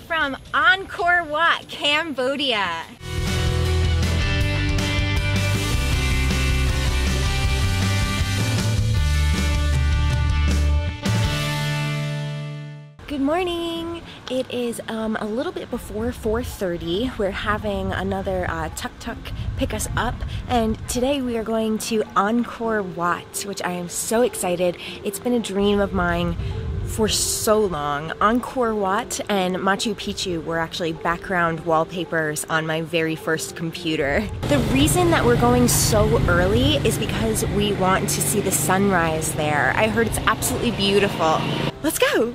from Angkor Wat, Cambodia. Good morning. It is a little bit before 4:30. We're having another tuk-tuk pick us up, and today we are going to Angkor Wat, which I am so excited. It's been a dream of mine for so long. Angkor Wat and Machu Picchu were actually background wallpapers on my very first computer. The reason that we're going so early is because we want to see the sunrise there. I heard it's absolutely beautiful. Let's go!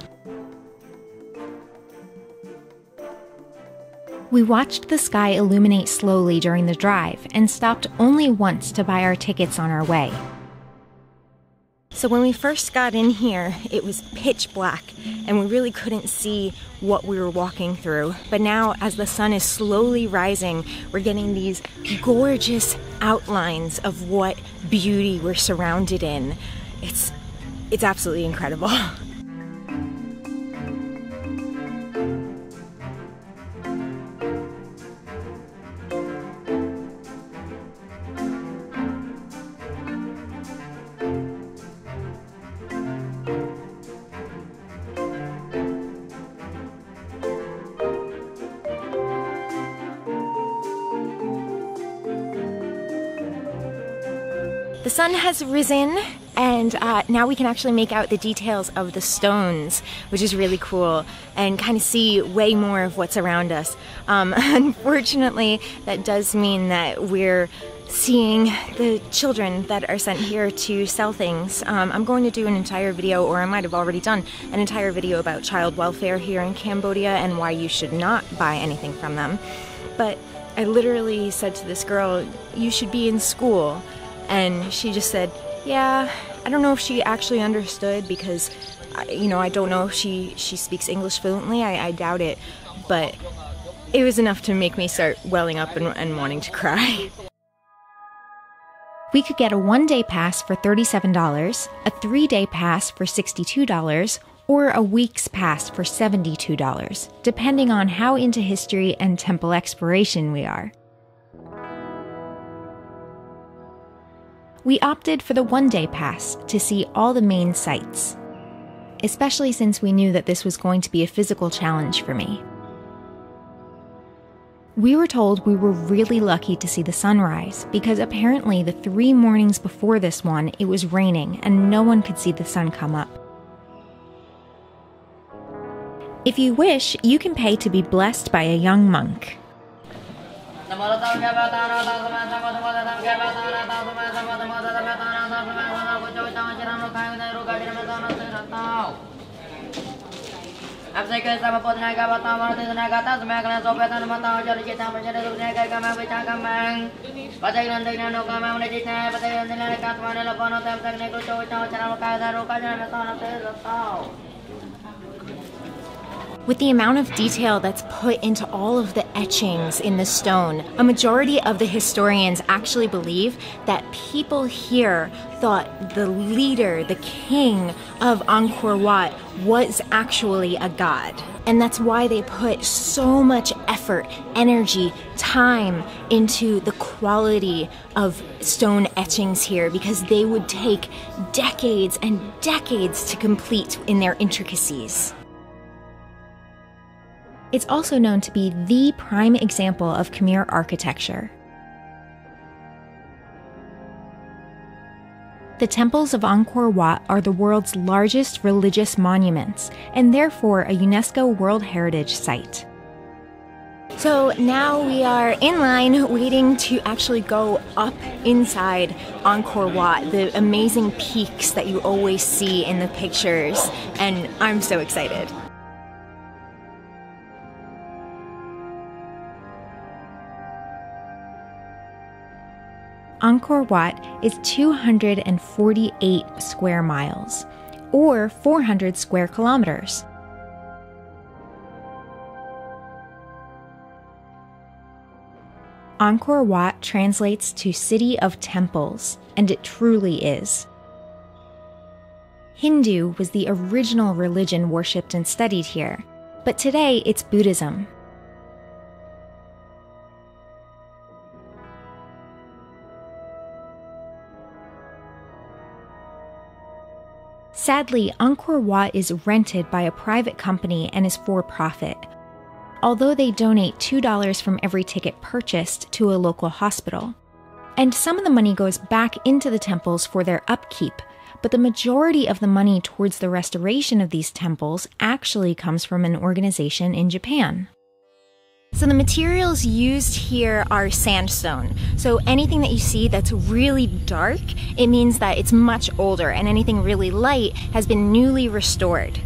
We watched the sky illuminate slowly during the drive and stopped only once to buy our tickets on our way. So when we first got in here, it was pitch black and we really couldn't see what we were walking through. But now, as the sun is slowly rising, we're getting these gorgeous outlines of what beauty we're surrounded in. It's absolutely incredible. The sun has risen, and now we can actually make out the details of the stones, which is really cool, and kind of see way more of what's around us. Unfortunately, that does mean that we're seeing the children that are sent here to sell things. I'm going to do an entire video, or I might have already done an entire video about child welfare here in Cambodia and why you should not buy anything from them. But I literally said to this girl, "You should be in school." And she just said, yeah, I don't know if she actually understood because, you know, I don't know if she speaks English fluently. I doubt it. But it was enough to make me start welling up and wanting to cry. We could get a one-day pass for $37, a 3-day pass for $62, or a week's pass for $72, depending on how into history and temple exploration we are. We opted for the one-day pass to see all the main sites, especially since we knew that this was going to be a physical challenge for me. We were told we were really lucky to see the sunrise because apparently the 3 mornings before this one it was raining and no one could see the sun come up. If you wish, you can pay to be blessed by a young monk. With the amount of detail that's put into all of the etchings in the stone, a majority of the historians actually believe that people here thought the leader, the king of Angkor Wat was actually a god. And that's why they put so much effort, energy, time into the quality of stone etchings here, because they would take decades and decades to complete in their intricacies. It's also known to be the prime example of Khmer architecture. The temples of Angkor Wat are the world's largest religious monuments, and therefore a UNESCO World Heritage Site. So now we are in line waiting to actually go up inside Angkor Wat, the amazing peaks that you always see in the pictures, and I'm so excited. Angkor Wat is 248 square miles, or 400 square kilometers. Angkor Wat translates to City of Temples, and it truly is. Hindu was the original religion worshipped and studied here, but today it's Buddhism. Sadly, Angkor Wat is rented by a private company and is for profit. Although they donate $2 from every ticket purchased to a local hospital. And some of the money goes back into the temples for their upkeep, but the majority of the money towards the restoration of these temples actually comes from an organization in Japan. So the materials used here are sandstone. So anything that you see that's really dark, it means that it's much older, and anything really light has been newly restored.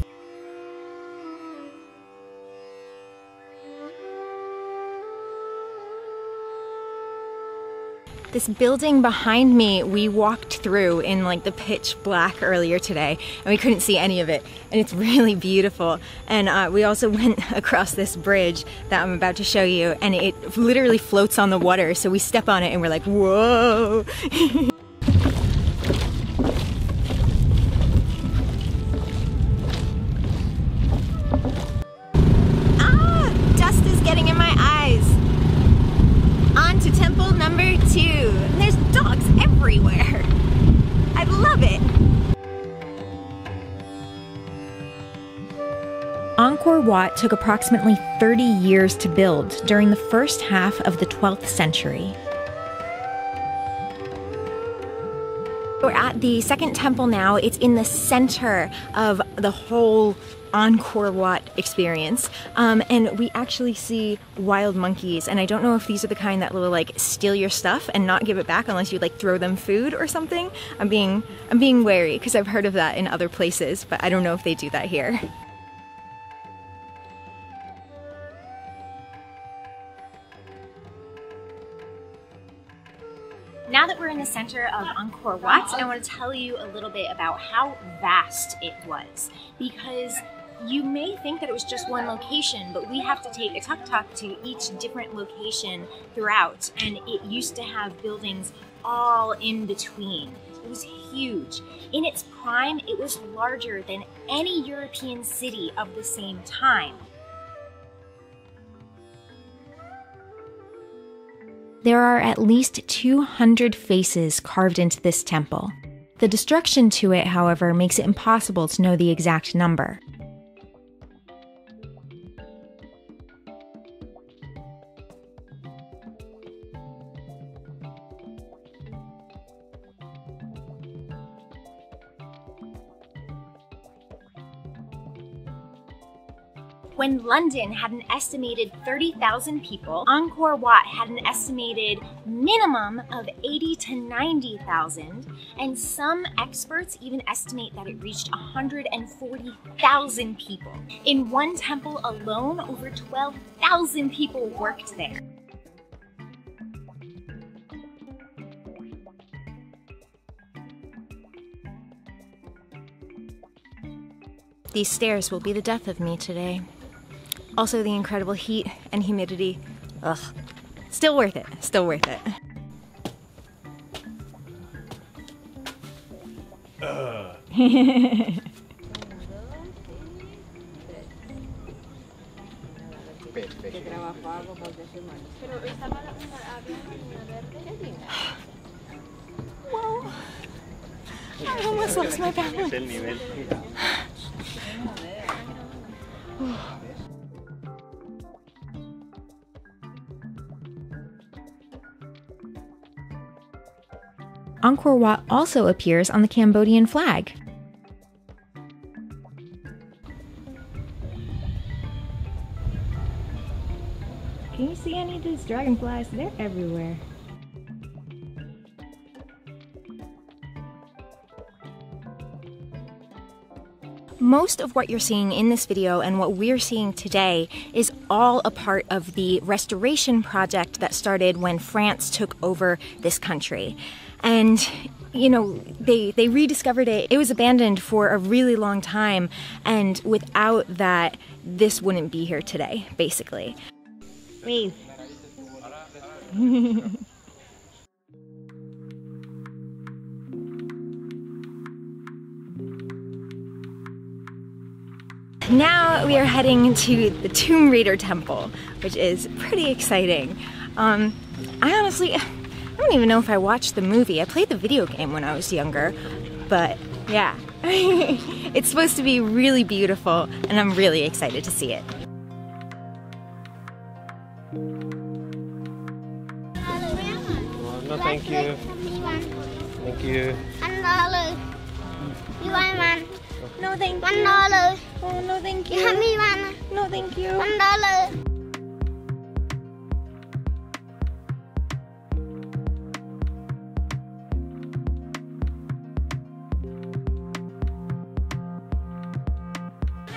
This building behind me, we walked through in like the pitch black earlier today, and we couldn't see any of it, and it's really beautiful. And we also went across this bridge that I'm about to show you, and it literally floats on the water, so we step on it and we're like, whoa! Dust is getting in my eyes. On to temple number 2. And there's dogs everywhere. I love it. Angkor Wat took approximately 30 years to build during the first half of the 12th century. We're at the second temple now. It's in the center of the whole Angkor Wat experience, and we actually see wild monkeys, and I don't know if these are the kind that will like steal your stuff and not give it back unless you like throw them food or something. I'm being wary because I've heard of that in other places, but I don't know if they do that here. Now that we're in the center of Angkor Wat, I want to tell you a little bit about how vast it was, because you may think that it was just one location, but we have to take a tuk-tuk to each different location throughout, and it used to have buildings all in between. It was huge. In its prime, it was larger than any European city of the same time. There are at least 200 faces carved into this temple. The destruction to it, however, makes it impossible to know the exact number. When London had an estimated 30,000 people, Angkor Wat had an estimated minimum of 80 to 90,000, and some experts even estimate that it reached 140,000 people. In one temple alone, over 12,000 people worked there. These stairs will be the death of me today. Also the incredible heat and humidity. Ugh. Still worth it. Still worth it. Whoa. I almost lost my balance. Angkor Wat also appears on the Cambodian flag. Can you see any of these dragonflies? They're everywhere. Most of what you're seeing in this video and what we're seeing today is all a part of the restoration project that started when France took over this country. And, you know, they rediscovered it. It was abandoned for a really long time, and without that, this wouldn't be here today, basically. Wave. Now we are heading to the Tomb Raider Temple, which is pretty exciting. I don't even know if I watched the movie. I played the video game when I was younger, but yeah. It's supposed to be really beautiful, and I'm really excited to see it. No, thank you. Thank you. $1. You want one? No, thank you. $1. Oh, no, thank you. You have me one? No, thank you. $1.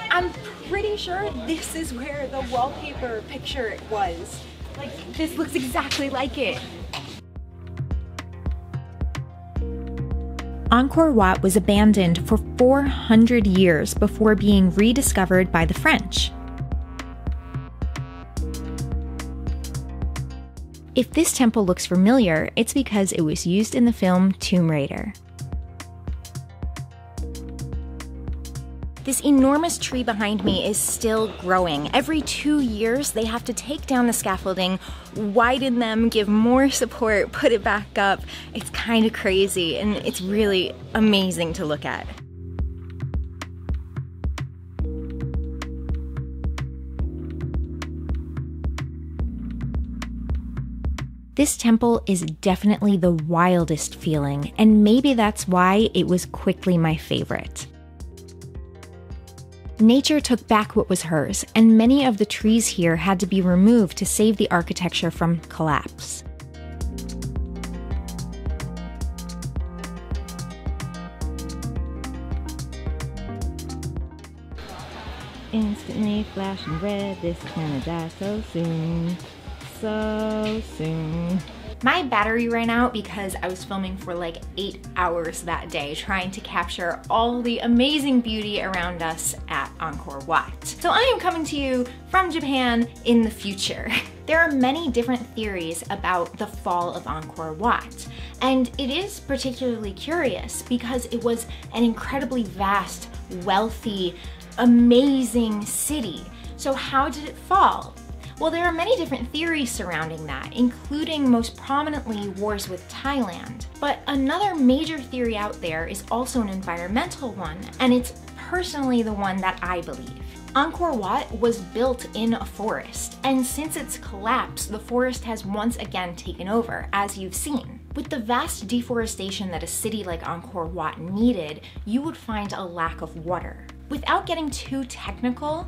I'm pretty sure this is where the wallpaper picture was. Like, this looks exactly like it. Angkor Wat was abandoned for 400 years before being rediscovered by the French. If this temple looks familiar, it's because it was used in the film Tomb Raider. This enormous tree behind me is still growing. Every 2 years, they have to take down the scaffolding, widen them, give more support, put it back up. It's kind of crazy, and it's really amazing to look at. This temple is definitely the wildest feeling, and maybe that's why it was quickly my favorite. Nature took back what was hers, and many of the trees here had to be removed to save the architecture from collapse. Instantly flashing red, this is gonna die so soon. So soon. My battery ran out because I was filming for like 8 hours that day trying to capture all the amazing beauty around us at Angkor Wat. So I am coming to you from Japan in the future. There are many different theories about the fall of Angkor Wat, and it is particularly curious because it was an incredibly vast, wealthy, amazing city. So how did it fall? Well, there are many different theories surrounding that, including most prominently wars with Thailand. But another major theory out there is also an environmental one, and it's personally the one that I believe. Angkor Wat was built in a forest, and since its collapse, the forest has once again taken over, as you've seen. With the vast deforestation that a city like Angkor Wat needed, you would find a lack of water. Without getting too technical,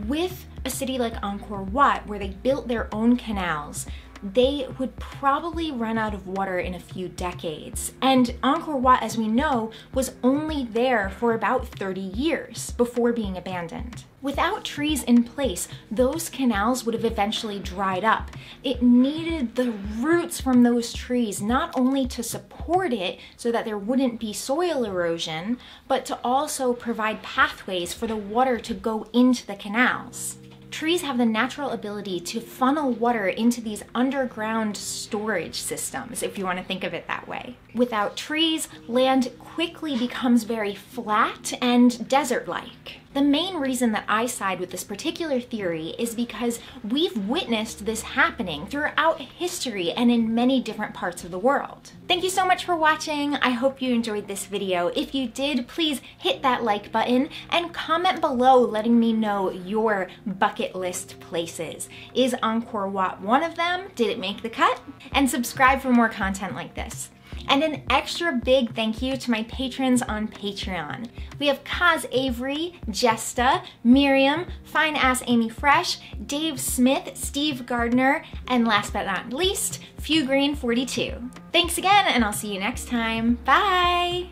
with a city like Angkor Wat, where they built their own canals, they would probably run out of water in a few decades. And Angkor Wat, as we know, was only there for about 30 years before being abandoned. Without trees in place, those canals would have eventually dried up. It needed the roots from those trees not only to support it so that there wouldn't be soil erosion, but to also provide pathways for the water to go into the canals. Trees have the natural ability to funnel water into these underground storage systems, if you want to think of it that way. Without trees, land quickly becomes very flat and desert-like. The main reason that I side with this particular theory is because we've witnessed this happening throughout history and in many different parts of the world. Thank you so much for watching. I hope you enjoyed this video. If you did, please hit that like button and comment below letting me know your bucket list places. Is Angkor Wat one of them? Did it make the cut? And subscribe for more content like this. And an extra big thank you to my patrons on Patreon. We have Kaz Avery, Jesta, Miriam, Fine Ass Amy Fresh, Dave Smith, Steve Gardner, and last but not least, Few Green 42. Thanks again, and I'll see you next time. Bye!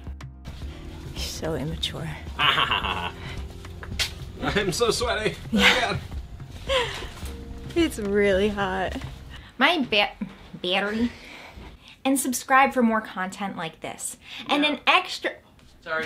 So immature. I'm so sweaty. Yeah. It's really hot. My battery. And subscribe for more content like this. And an extra... Sorry.